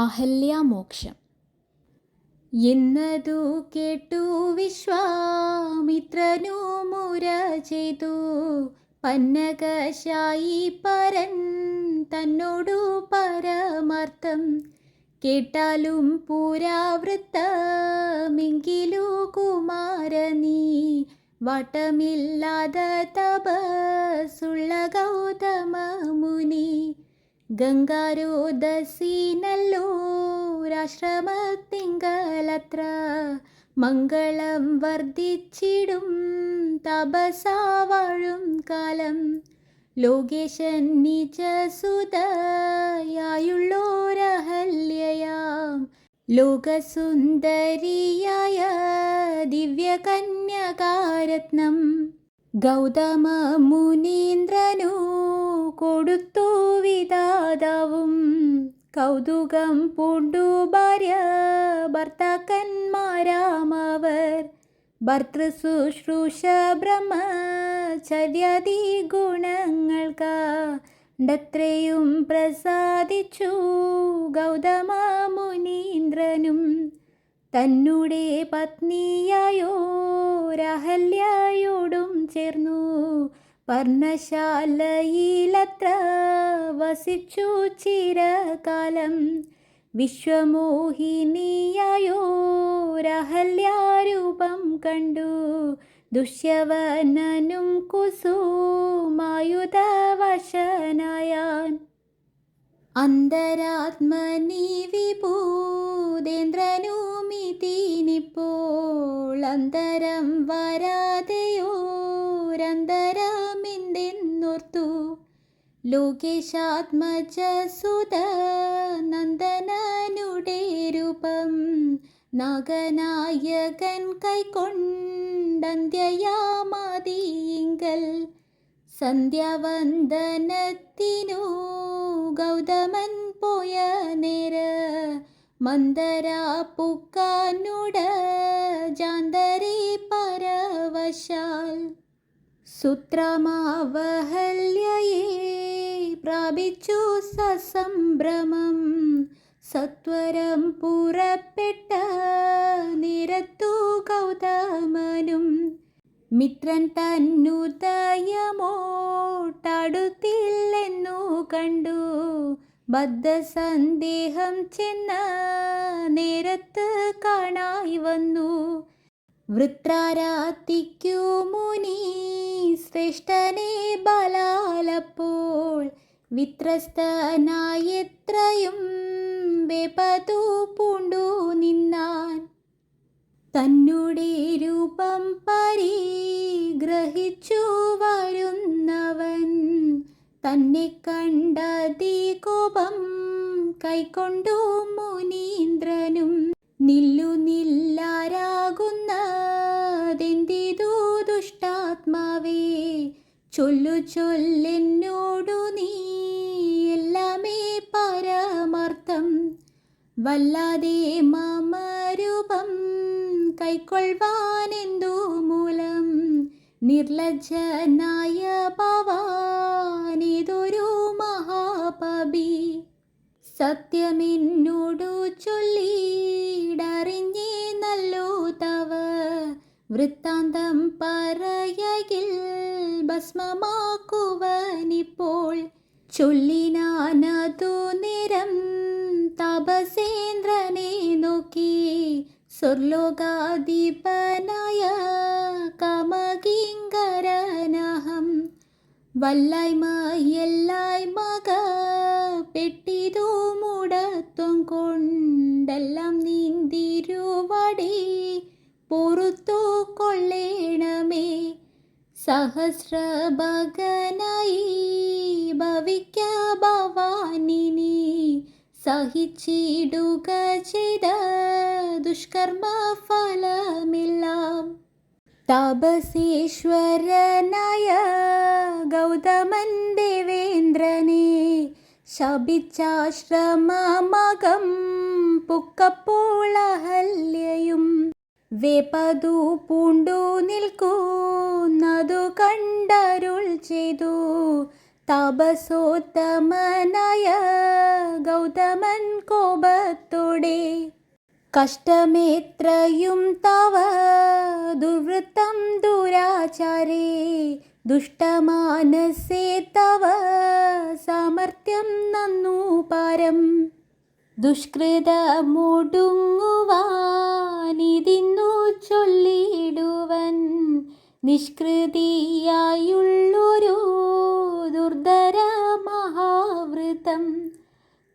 അഹല്യാമോക്ഷം. എന്നതു കേട്ടു വിശ്വാമിത്രനു മുര ചെയ്തു, പന്നകശായി പരൻ തന്നോടു പരമാർത്ഥം. കേട്ടാലും പുരാവൃത്തമെങ്കിലു കുമാരനീ, വാട്ടമില്ലാത തപസ്സുള്ള ഗൗതമ മുനി. ഗംഗാരോദസീനല്ലോ രാശ്രമത്തിങ്കലത്ര, മംഗളം വർദ്ധിച്ചിടും തപസാ വാഴും കാലം. ലോകേശൻ നിജസുതയായുള്ളോരഹല്യയാം, ലോകസുന്ദരിയായ ദിവ്യകന്യകാരത്നം. ഗൗതമ മുനീന്ദ്രനു കൊടുത്തു വിധാതാവും, കൗതുകം പൂണ്ടു ഭാര്യ ഭർത്താക്കന്മാരാമവർ. ഭർതൃശുശ്രൂഷ ബ്രഹ്മചര്യാദി ഗുണങ്ങൾക്കണ്ടത്രയും പ്രസാദിച്ചു ഗൗതമ മുനീന്ദ്രനും. തന്നുടെ പത്നിയായോരഹല്യയോടും ചേർന്നു പർണശാലയിലത്ര വസിച്ചു ചിരകാലം. വിശ്വമോഹിനിയായോരഹല്യാരൂപം കണ്ടു ദുഷ്യവനനും കുസുമായുധവശനായാൻ. അന്തരാത്മനി വിഭൂതേന്ദ്രനുമിതിനിപ്പോൾ, അന്തരം വരാതെയോരന്തരമെന്തെന്നോർത്തു. ലോകേശാത്മജസുത നന്ദനനുടെ രൂപം, നാഗനായകൻ കൈക്കൊണ്ടന്ത്യയാമാദിയിങ്കൽ. സന്ധ്യാവന്ദനത്തിനു ഗൗതമൻ പോയ നേര, മന്ദരാപ്പൂക്കാനുട ജാന്തരി പരവശാൽ. സുത്രാമാവഹല്യയെ പ്രാപിച്ചു സസംഭ്രമം, സത്വരം പുറപ്പെട്ട നിരത്തു ഗൗതമനും. മിത്രൻ തന്നുദയമോട്ടടുത്തില്ലെന്നു കണ്ടു, ബദ്ധസന്ദേഹം ചെന്ന നേരത്ത് കാണായി വന്നു. വൃത്രാരാത്തിക്കു മുനി ശ്രേഷ്ഠനെ ബലാലപ്പോൾ, വിത്രസ്തനായെത്രയും വേപതു പൂണ്ടു നിന്നാൻ. തന്നുടെ രൂപം പരിഗ്രഹിച്ചു വരുന്നവൻ, തന്നെ കണ്ടതികോപം കൈക്കൊണ്ടു മുനീന്ദ്രനും. നില്ലാരാകുന്നതെന്തിതു ദുഷ്ടാത്മാവേ, ചൊല്ലു ചൊല്ലെന്നോടു നീ എല്ലാമേ പരമാർത്ഥം. വല്ലാതെ മമരൂപം കൈക്കൊള്ളുവാനെന്തു മൂലം, നിർലജ്ജനായ ഭവാനിതൊരു മഹാപാപി. സത്യമെന്നോടു ചൊല്ലിടറിഞ്ഞേ നല്ലോ തവ, വൃത്താന്തം പറയകിൽ ഭസ്മമാക്കുവനിപ്പോൾ. ചൊല്ലിനാനതു നേരം തപസേന്ദ്രനെ നോക്കി, സ്വർലോകാധിപനായ കാമകിങ്കരനഹം. വല്ലായ്മയെല്ലായ്മക പെട്ടിതു മുടത്വം കൊണ്ടെല്ലാം നീന്തിരുവടി പൊറുത്തു കൊള്ളേണമേ. സഹസ്രഭഗനായി ഭവിക്ക ഭവാനിനി, സഹിച്ചിടുക ചെയ്ത ദുഷ്കർമ്മ ഫലമെല്ലാം. താപസേശ്വരനായ ഗൗതമൻ ദേവേന്ദ്രനെ ശപിച്ചാശ്രമമകം പുക്കപ്പോൾ അഹല്യയും. വേപതു പൂണ്ടു നിൽക്കുന്നതു കണ്ടരുൾ ചെയ്തു താപസോത്തമനായ ഗൗതമൻ കോപത്തോടെ കഷ്ടമേത്രയും തവ ദുർവൃത്തം ദുരാചാരേ ദുഷ്ടമാനസേ തവ സാമർത്ഥ്യം നന്നു പാരം ദുഷ്കൃതമൊടുങ്ങുവാനിതിന്നു ചൊല്ലിടുവൻ നിഷ്കൃതിയായുള്ളൊരു ദുർധര മഹാവൃതം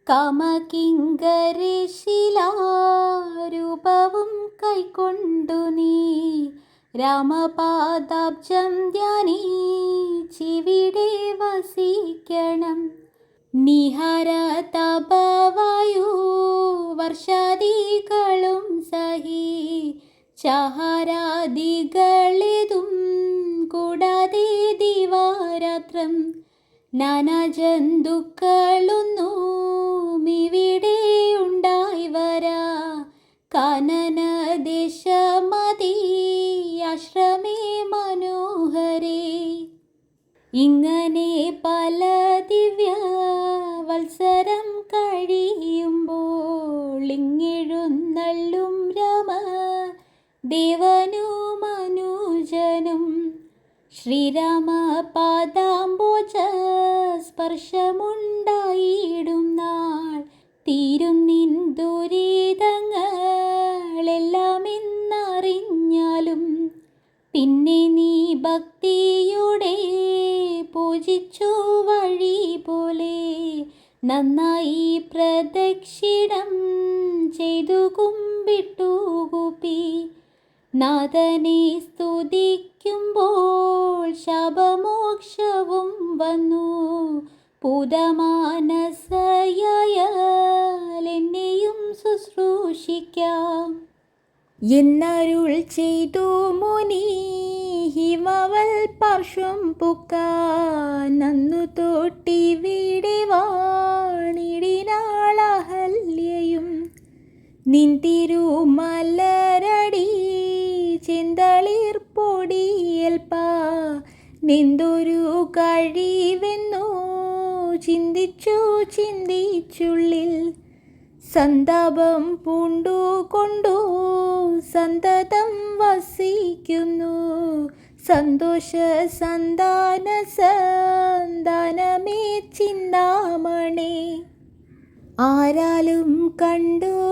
കാമകിങ്കരശിലാരൂപവും കൈക്കൊണ്ടു നീ രാമപാദാബ്ജം ധ്യാനിച്ചിവിടെ വസിക്കണം. നിഹാര തപവായു വർഷാദികളും സഹി ചാഹാരാദികളേതും കൂടാതെ ദിവാരാത്രം നാനാജന്തുക്കളൊന്നും ഇവിടെ ഉണ്ടായി വരാ കാനനദേശമതി ആശ്രമേ മനോഹരേ. ഇങ്ങനെ പല ദിവ്യ വത്സരം കഴിയുമ്പോൾ ഇങ്ങെഴുന്നള്ളും രാമ ദേവനും അനുജനും ശ്രീരാമ പാദാംബോജ സ്പർശമുണ്ടായിടും നാൾ തീരും നിൻ ദുരിതങ്ങളെല്ലാം എന്നറിഞ്ഞാലും പിന്നെ നീ ഭക്തിയോടെ പൂജിച്ചു വഴി പോലെ നന്നായി പ്രദക്ഷിണം ചെയ്തു കുമ്പിട്ടു കൂപ്പി നാഥനെ സ്തുതിക്കുമ്പോൾ ശാപമോക്ഷവും വന്നു പൂതമാനസയാൽ എന്നെയും ശുശ്രൂഷിക്കാം എന്നരുൾ ചെയ്തു മുനി ഹിമവൽ പാർശ്വം പുക്കാൻ നന്നു തൊട്ടിവിടെ വാണിടിനാളഹല്യയും നിൻ തിരുമലരടി ചെന്തളിർ പൊടിയൽപ്പാ നിന്തൊരു കഴിവെന്നു ചിന്തിച്ചുള്ളിൽ സന്താപം പൂണ്ടുകൊണ്ടു സന്തതം വസിക്കുന്നു സന്തോഷ സന്താന സന്താനമേ ചിന്താമണി. ആരാലും കണ്ടുകൂടാത്തൊരു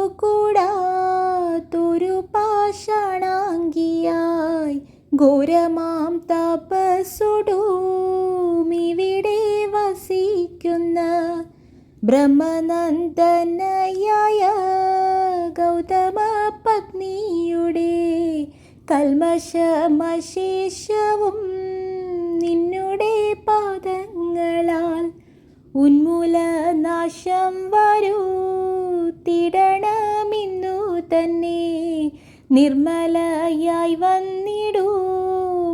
പാഷാണാംഗിയായി ഘോരമാം തപസ്സൊടുമിവിടെ വസിക്കുന്ന ബ്രഹ്മനന്ദനയായ ഗൗതമ പത്നിയുടെ കൽമശമശേഷവും നിന്നുടെ പാദങ്ങളാൽ ഉന്മൂലനാശം വരുത്തിടണമിന്നു തന്നെ നിർമ്മലയായി വന്നിടൂ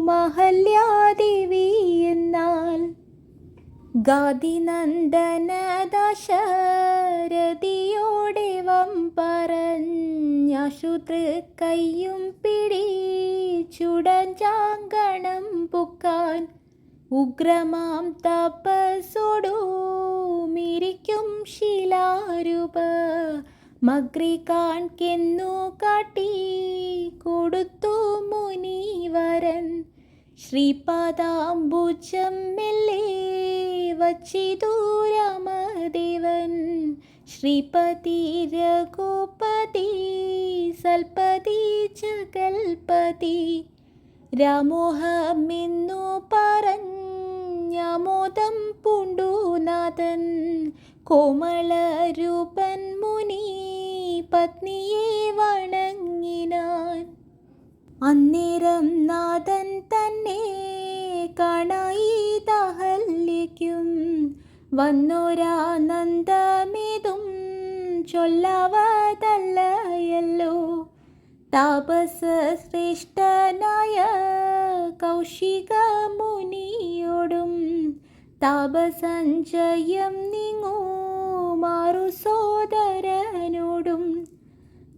മഹല്യാദേവി എന്നാൽ ഗാദിനന്ദനദശരഥിയോടെ വം പറഞ്ഞാശുതൃക്കയ്യും പിടിച്ചുടഞ്ചാങ്കണം പുക്കാൻ ഉഗ്രമാം തപസ്സോടുമിരിക്കും ശിലാരൂപ മഗ്രികാൺക്കെന്നു കാട്ടി കൊടുത്തു മുനിവരൻ ശ്രീപാദാംബുജം മെല്ലെ വച്ചിതു രാമദേവൻ ശ്രീപതി രഘുപതി സൽപതി ജഗൽപതി രാമോഹമെന്നു പറഞ്ഞാമോദം പൂണ്ടുനാഥൻ കോമളരൂപൻ മുനി പത്നിയെ വണങ്ങിനാൻ. അന്നേരം നാഥൻ തന്നെ കാണായി ദഹല്യയ്ക്കും വന്നൊരാനന്ദമേതും ചൊല്ലാവതല്ലയല്ലോ. താപസശ്രേഷ്ഠനായ കൗശിക മുനിയോടും താപസഞ്ചയം നീങ്ങുമാറു സോദരനോടും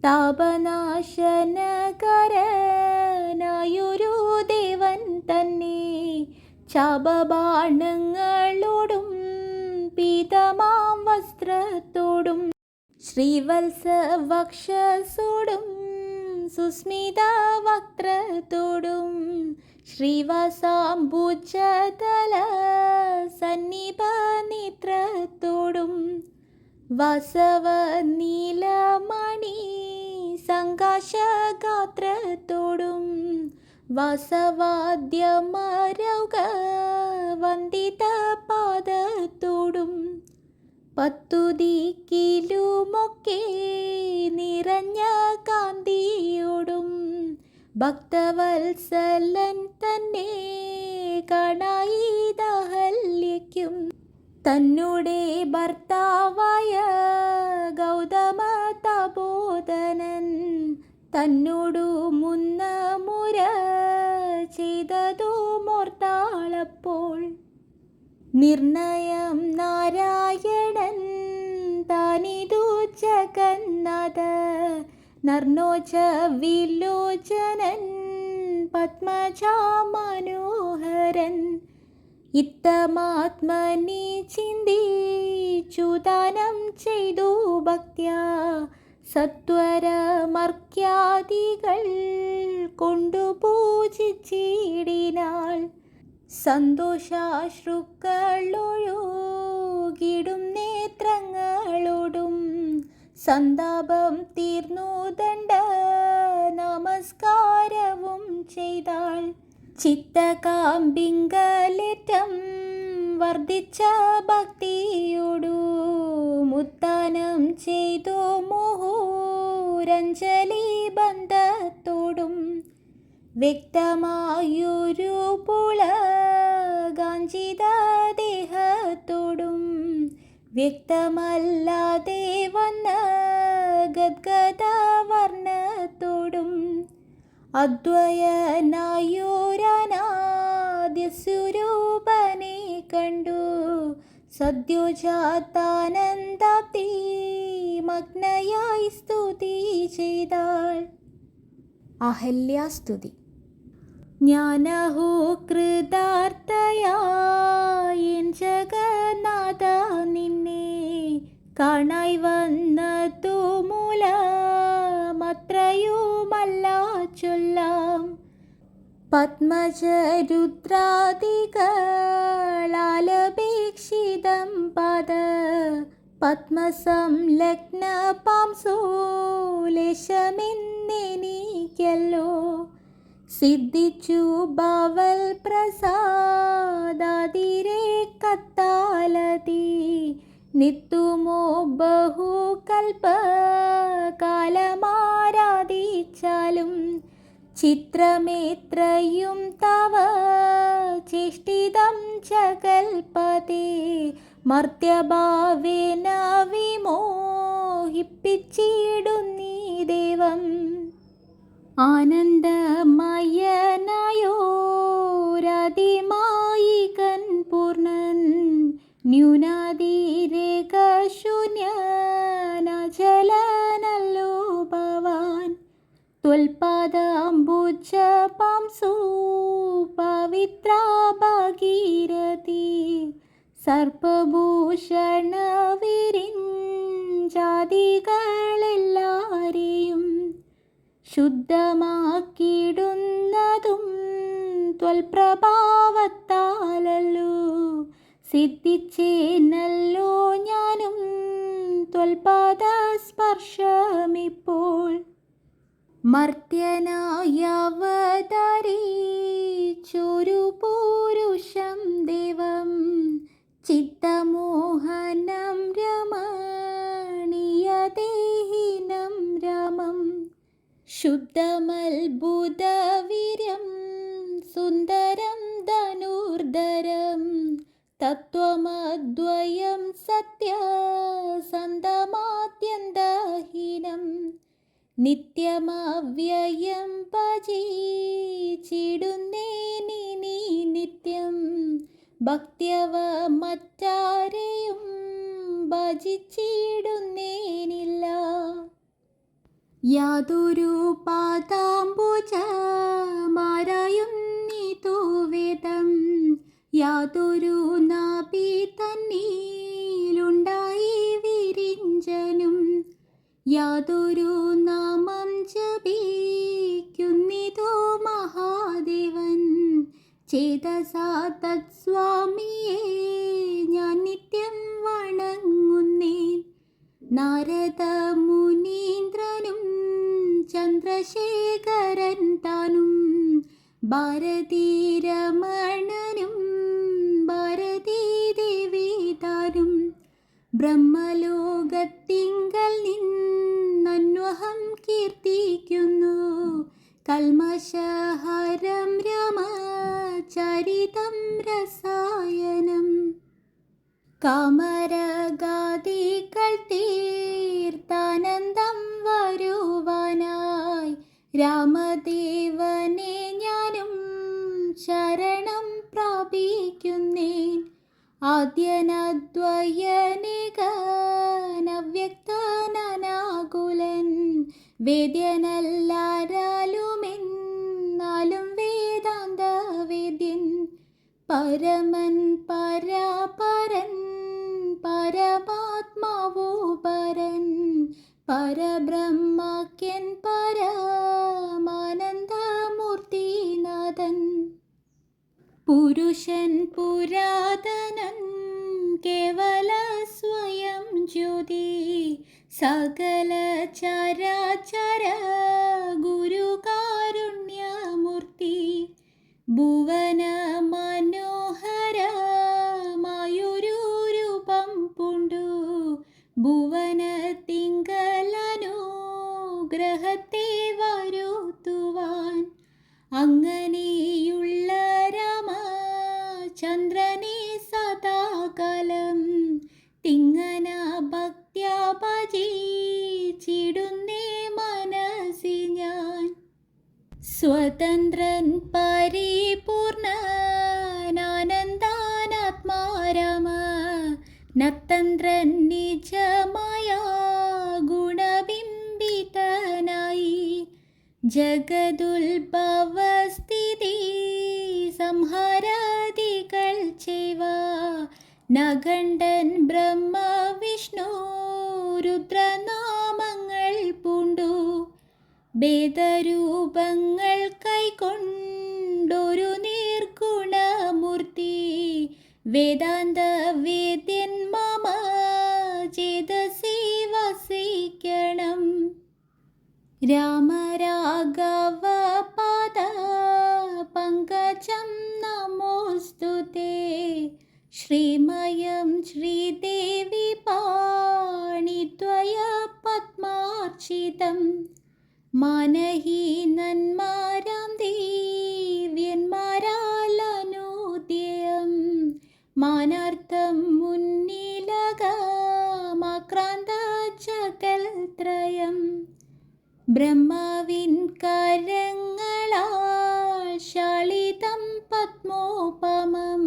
താപനാശനകരനായൊരു ദേവൻ തന്നെ ശാപബാണങ്ങളോടും പീതമാം വസ്ത്രത്തോടും ശ്രീവത്സവക്ഷസോടും സുസ്മിത വക്ത്രത്തോടും ശ്രീവാസാംബുജതല സന്നിഭ നേത്രത്തോടും വാസവ നീലമണി സങ്കാശഗാത്രത്തോടും വാസവാദ്യമരൗക വന്ദിത പാദത്തോടും പത്തുദിക്കിലുമൊക്കെ നിറഞ്ഞ കാന്തിയോടും ഭക്തവത്സലൻ തന്നെ കാണായി ദാഹല്യയ്ക്കും തന്നുടെ ഭർത്താവായ ഗൗതമ തപോധനൻ തന്നോടു മുന്നമുര ചെയ്തതു മോർത്താളപ്പോൾ നിർണയം നാരായണൻ താനിതു ജഗന്നാഥ നർണോജ വിലോചനൻ പത്മജാമനോഹരൻ ഇത്തമാത്മനി ചിന്തിച്ചുദാനം ചെയ്തു ഭക്ത്യാ സത്വരമർക്യാദികൾ കൊണ്ടു പൂജിച്ചിടിനാൾ സന്തോഷാശ്രുക്കളൊഴുകിടും നേത്രങ്ങളോടും സന്താപം തീർന്നു ദണ്ഡ നമസ്കാരവും ചെയ്താൾ ചിത്തകാമ്പിങ്കലേറ്റം വർദ്ധിച്ച ഭക്തിയോടു മുത്താനം ചെയ്തു മുഹൂരഞ്ജലി ബന്ധത്തോടും വ്യക്തമായൊരു പുളകാഞ്ചിത ദേഹത്തോടും വ്യക്തമല്ലാതെ വന്ന ഗദ്ഗദ വർണ്ണത്തോടും അദ്വയനായോരനാദ്യസ്വരൂപനെ കണ്ടു സദ്യോജാതാനന്ദാപ്തി മഗ്നയായി സ്തുതി ചെയ്താൾ. അഹല്യാസ്തുതി. ജ്ഞാനഹോ കൃതാർത്ഥയായൻ ജഗന്നാഥ നിന്നെ കാണായി വന്നതു മൂലമത്രയുമല്ല ചൊല്ലാം. പത്മജരുദ്രാദികളാലപേക്ഷിതം പാദ പത്മസംലഗ്ന പാംസോ ലേശമെന്നെനിക്കല്ലോ സിദ്ധിച്ചു ഭവൽ പ്രസാദാതിരേ കത്താലതി നിത്തുമോ ബഹുകൽപ്പകാലമാരാധിച്ചാലും ചിത്രമേത്രയും തവ ചേഷ്ടിതം ജഗൽപതേ മർത്യഭാവേന വിമോഹിപ്പിച്ചിടുന്നീ ദേവം. ആനന്ദമയനായോരതിമായികൻ പൂർണ്ണൻ ന്യൂനാതിരേകശൂന്യനചലനല്ലോ ഭവാൻ ത്വൽപാദാംബുജ പാംസു പവിത്ര ഭാഗീരഥി സർപ്പഭൂഷണ വിരിഞ്ചാദികളെല്ലാരെയും ശുദ്ധമാക്കിയിടുന്നതും ത്വൽപ്രഭാവത്താലല്ലോ സിദ്ധിച്ചേനല്ലോ ഞാനും ത്വൽപാദ സ്പർശമിപ്പോൾ. മർത്യനായവതരിച്ചൊരു പുരുഷം ദേവം ചിത്തമോഹനം രമണീയദേഹിനം രാമം ശുദ്ധമത്ഭുതവീര്യം സുന്ദരം ധനുർധരം തത്വമദ്വയം സത്യസന്ധമാത്യന്തഹീനം നിത്യമവ്യയം ഭജിച്ചിടുന്നേനി നിത്യം ഭക്ത്യവ മറ്റാരെയും ഭജിച്ചിടുന്നേനില്ല. യാതൊരു പാദാംബുജമാരായും നീതു വേദം യാതൊരു നാഭി തന്നിലുണ്ടായി വിരിഞ്ചനും യാതൊരു നാമം ജപിക്കുന്നിതോ മഹാദേവൻ ചേതസാ തത്സ്വാമിയെ ഞാൻ നിത്യം വണങ്ങുന്നേൻ. നാരദ മുനീന്ദ്രനും ചന്ദ്രശേഖരൻ താനും ഭാരതീരമണനും ഭാരതീദേവി താനും ബ്രഹ്മലോകത്തിങ്കൽ നിന്നന്വഹം കീർത്തിക്കുന്നു കൽമഷഹരം രാമചരിതം രസായനം. കാമരഗാദികൾ തീർത്താനന്ദം വരുവാനായി രാമദേവനെ ഞാനും ശരണം പ്രാപിക്കുന്നേൻ. ആദ്യനദ്വയനികനവ്യക്തനാകുലൻ വേദ്യനല്ലാരാലുമെന്നാലും വേദാന്ത വേദ്യൻ പരമൻ പരാപരൻ പരമാത്മാവോ പരൻ പരബ്രഹ്മാഖ്യൻ പരമാനന്ദമൂർത്തിനാഥൻ. പുരുഷൻ പുരാതനൻ കേവല സ്വയം ജ്യോതി സകല ചരാചര ഗുരുകാരുണ്യമൂർത്തി ഭുവന മനോഹരമായൊരു രൂപം പൂണ്ടു ഭുവനത്തിങ്കലനുഗ്രഹത്തെ വരുത്തുവാൻ അങ്ങനെയുള്ള രാമചന്ദ്രനെ സദാകാലം തിങ്ങന ഭക്ത്യാ ഭജിച്ചിടുന്നേ മനസ്സി ഞാൻ. സ്വതന്ത്രൻ പരിപൂർണനാനന്ദാനാത്മാരാമ നത്തന്ത്രൻ നിജമായ ഗുണബിംബിതനായി ജഗതുൽഭവസ്ഥിതി സംഹാരാദികൾ ചെയ്വ നഖണ്ഡൻ ബ്രഹ്മ വിഷ്ണു രുദ്രനാമങ്ങൾ പൂണ്ടു ഭേദരൂപങ്ങൾ കൈക്കൊണ്ടൊരു നിർഗുണമൂർത്തി വേദാന്ത വേദ്യൻ മമ ചേതസി വസിക്കണം. രാമരാഘവ പാദ പങ്കജം നമോസ്തുതേ ശ്രീമയം ശ്രീദേവി പാണിദ്വയ പത്മാർച്ചിതം മാനഹീനന്മാരാം ദിവ്യന്മാരാലനോദ്യം മാനാർത്ഥം മുന്നിലകമാക്രാന്ത ജഗൽത്രയം ബ്രഹ്മാവിൻ കരങ്ങളാൽ ശാളിതം പത്മോപമം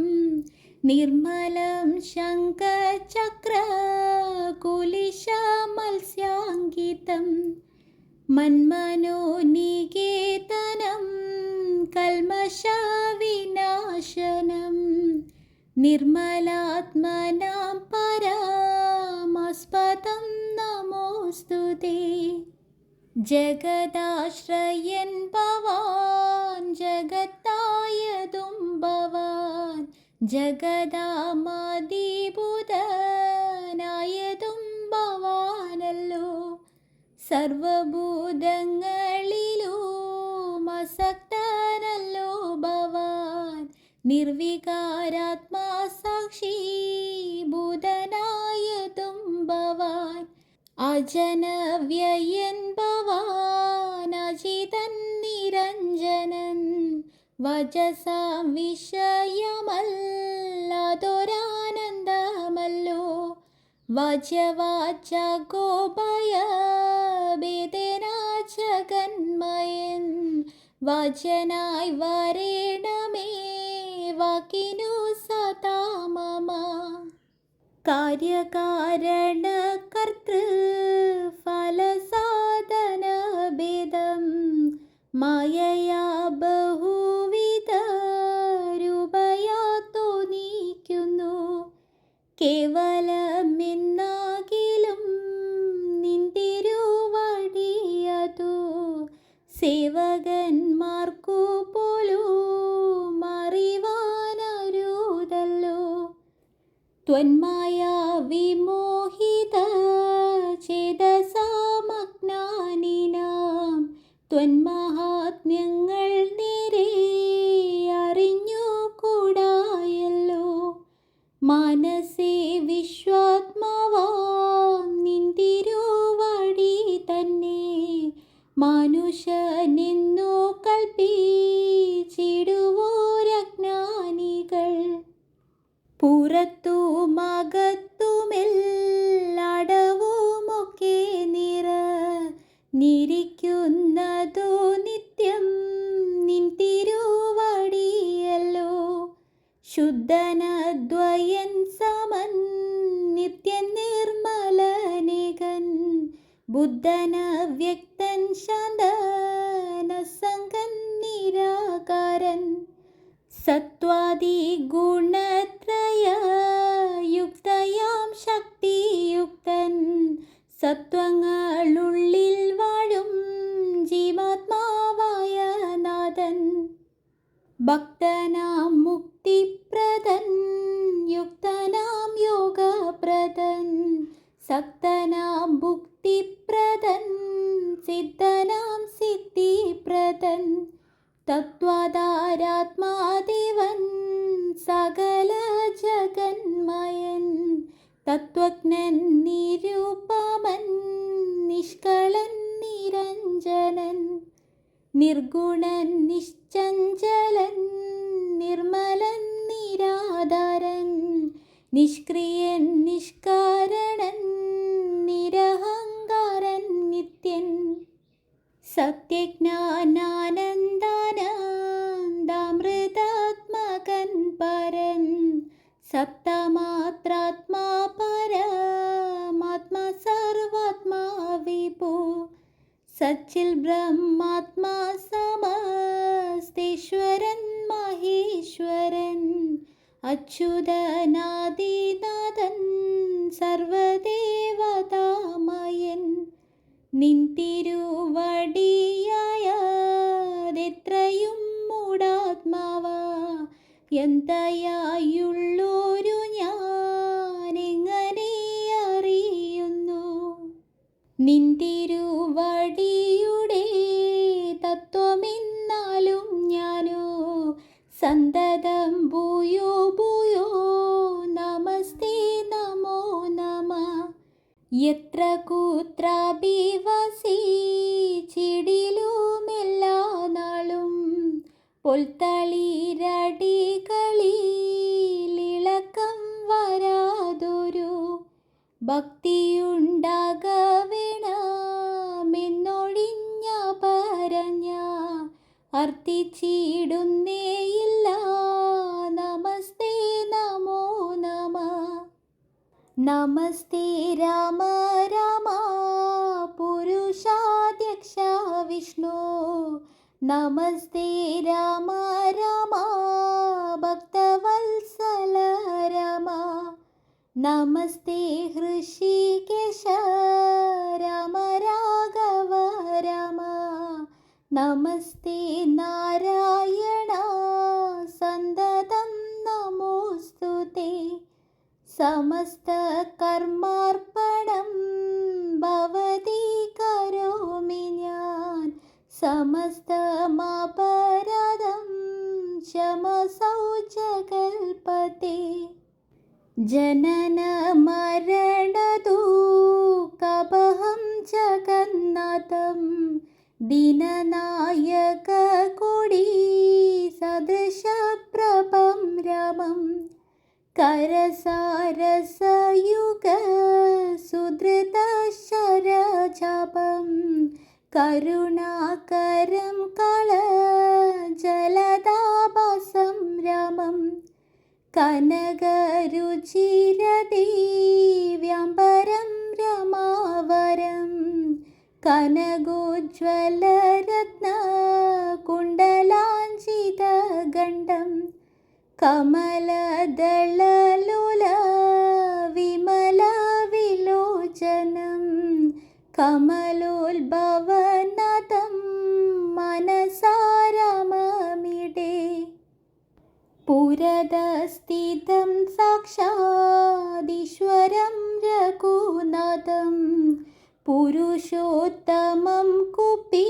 നിർമ്മലം ശംഖചക്രകുലിശമത്സ്യാങ്കിതം മന്മനോനികേതനം കൽമഷവിനാശനം നിർമ്മലാത്മനാം പരമാസ്പദം നമോസ്തുതേ. ജഗദാശ്രയൻ ഭവാൻ ജഗത്തായതും ഭവാൻ ജഗദാമതിഭൂതനായതും ഭവാനല്ലോ സർവഭൂതങ്ങളിലും അസക്തനല്ലോ ഭവാൻ നിർവികാരാത്മാ സാക്ഷി ഭൂതനായതും ഭവാൻ അജനവ്യയൻ ഭവാൻ അജിതൻ നിരഞ്ജനൻ വജസാം വിഷയമല്ലാതൊരാനന്ദമല്ലോ വാച്യവാചകോഭയഭേദേന ജഗന്മയൻ വാച്യനായി വരേണമേ വാക്കിനു സദാ മമ. കാര്യകാരണ കർത്തൃ ഫലസാധന ഭേദം മായയാ ബഹുവിധ രൂപയാ ത്വന്മഹാത്മ്യങ്ങൾ നേരെ അറിഞ്ഞു കൂടായല്ലോ. മാനസേ വിശ്വാത്മാവാം നിന്തിരുവടി തന്നെ മാനുഷനെന്നു കൽപ്പിച്ചിടുവോരജ്ഞാനികൾ. പുറത്തുമകത്തുമെല്ലടവുമൊക്കെ നിരിക്കുന്നതു നിത്യം നിൻ തിരുവടിയല്ലോ. ശുദ്ധനദ്വയൻ സമൻ നിത്യൻ നിർമ്മലനേകൻ ബുദ്ധനവ്യക്തൻ ശാന്തനസംഗൻ നിരാകാരൻ. സത്വാദി ഗുണത്രയയുക്തയാം ശക്തിയുക്തൻ സത്വങ്ങളുള്ളിൽ വാഴും ജീവാത്മാവായ നാഥൻ. ഭക്തനാം മുക്തിപ്രദൻ യുക്തനാം യോഗപ്രദൻ സക്തനാം ഭുക്തിപ്രദൻ സിദ്ധനാം സിദ്ധിപ്രദൻ. തത്വാധാരാത്മാദേവൻ സകല ജഗന്മയൻ തത്വജ്ഞൻ നിരുപമൻ നിഷ്കളൻ നിരഞ്ജനൻ. നിർഗുണൻ നിശ്ചഞ്ചലൻ നിർമ്മലൻ നിരാധാരൻ നിഷ്ക്രിയൻ നിഷ്കാരണൻ നിരഹങ്കാരൻ നിത്യൻ. സത്യജ്ഞാനാനന്ദാനന്ദാമൃതാത്മകൻ പരൻ സപ്തമാത്രാത്മാ പരമാത്മാ സർവാത്മാ വിഭോ. സച്ചിൽ ബ്രഹ്മാത്മാ സമസ്തേശ്വരൻ മഹേശ്വരൻ അച്യുതനാദിനാഥൻ സർവദേവതാമയൻ. നിൻ തിരുവടിയായതെത്രയും മൂടാത്മാവാ എന്തയായുള്ളൊരു ഞാനെങ്ങനെ അറിയുന്നു. നിൻ തിരുവടിയുടെ തത്വമെന്നാലും ഞാനോ സന്തതം ഭൂയോ ഭൂയോ നമസ്തേ നമോ നമഃ. യത്ര കുത്രാഭിവസിച്ചിടിലുമെല്ലാ നാളും പൊൽത്തളിരടികളിലിളക്കം വരാതൊരു ഭക്തിയുണ്ടാകവേണമെന്നൊഴിഞ്ഞ പറഞ്ഞ അർത്ഥിച്ചിടുന്നേയില്ല. നമസ്തേ നമോ നമഃ. നമസ്തേ രാമ രാമ പുരുഷാധ്യക്ഷ വിഷ്ണു. നമസ്തേ രാമ രാമ ഭക്തവത്സല രാമ. നമസ്തേ ഹൃഷികേശ രാമ രാഘവ രാമ. നമസ്തേ നാരായണ സന്തതം നമോസ്തുതേ. സമസ്ത കർമാർപ്പണം ഭവതി കരോമി ഞാൻ സമസ്തമപരാധം ക്ഷമസൗ ജഗൽപതേ. ജനന മരണ ദുഃഖഭയം ജഗന്നാഥം ദീനനായക കോടി സദൃശ പ്രഭം രാമം. കരസാരസയുഗ സുധൃത ശരജാപം കരുണാകരം കള ജലദാഭാസം രാമം. കനകരുചിരദീവ്യാംബരം രമാവരം കനകോജ്വലരത്ന കുണ്ടലാഞ്ചിതഗണ്ഡം. കമലദളലോല വിമല വിലോചനം കമലോത്ഭവനതം മനസാരമമിടേ. പുരുഷോത്തമം കുപ്പി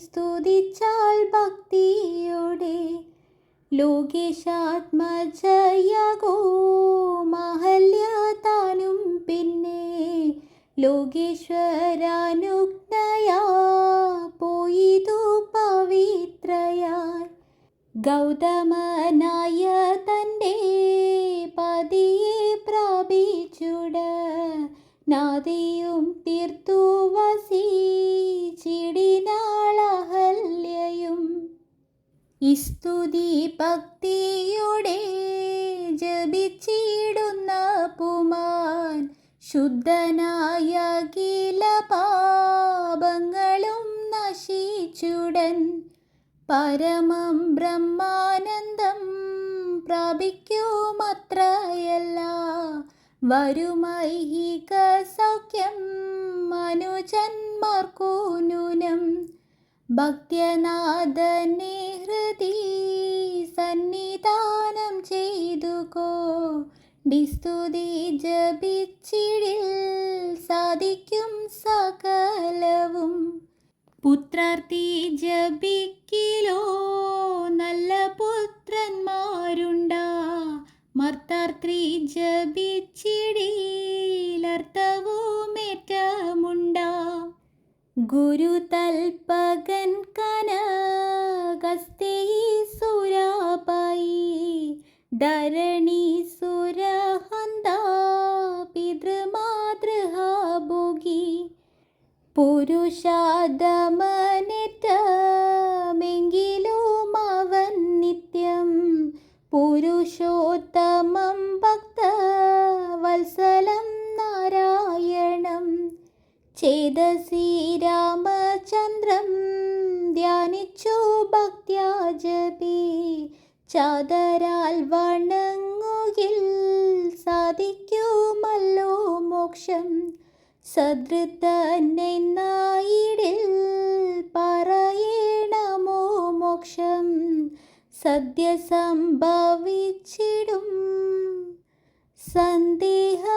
സ്തുതിച്ചാൽ ഭക്തിയോടെ ലോകേശാത്മജയകോ മഹല്യ താനും പിന്നെ ലോകേശ്വരാനുജ്ഞയാ പോയിതു പവിത്രയായി ഗൗതമനായ തൻ്റെ പതിയെ പ്രാപിച്ചുട നാദിയും തീർത്തു വസിച്ചിടിനാളഹല്യയും സ്തുതി ഭക്തിയോടെ ജപിച്ചിടുന്ന പുമാൻ ശുദ്ധനായ അഖില പാപങ്ങളും നശിച്ചുടൻ പരമം ബ്രഹ്മാനന്ദം പ്രാപിക്കുമത്രയല്ല വരുമൈഹിക സൗഖ്യം മനുജന്മാർക്കു നൂനം ഭക്ത്യനാഥനെ ഹൃദി സന്നിധാനം ചെയ്തുകോ സ്തുതി ജപിച്ചിടിൽ സാധിക്കും സകലവും പുത്രാർത്ഥി ജപിക്കിലോ നല്ല പുത്രന്മാരുണ്ടാ മർത്താർത്ഥി ജപിച്ചിടിലർത്ഥവുമേറ്റമുണ്ടാ ഗുരുതൽപകൻ കനകസ്തേ സുരാപായി ധരണി സുരഹന്ത പിതൃമാതൃഹാഭോഗി പുരുഷാദമനേറ്റമെങ്കിലും അവൻ നിത്യം പുരുഷോത്തമം ഭക്തവത്സലം നാരായണം ചേതസി രാമചന്ദ്രം ധ്യാനിച്ചു ഭക്ത്യാ ജപി ചാതരാൽ വണങ്ങുകിൽ സാധിക്കുമല്ലോ മോക്ഷം സദൃത്തനെന്നായിടിൽ പറയണമോ മോക്ഷം സദ്യ സംഭവിച്ചിടും സന്ദേഹമില്ല.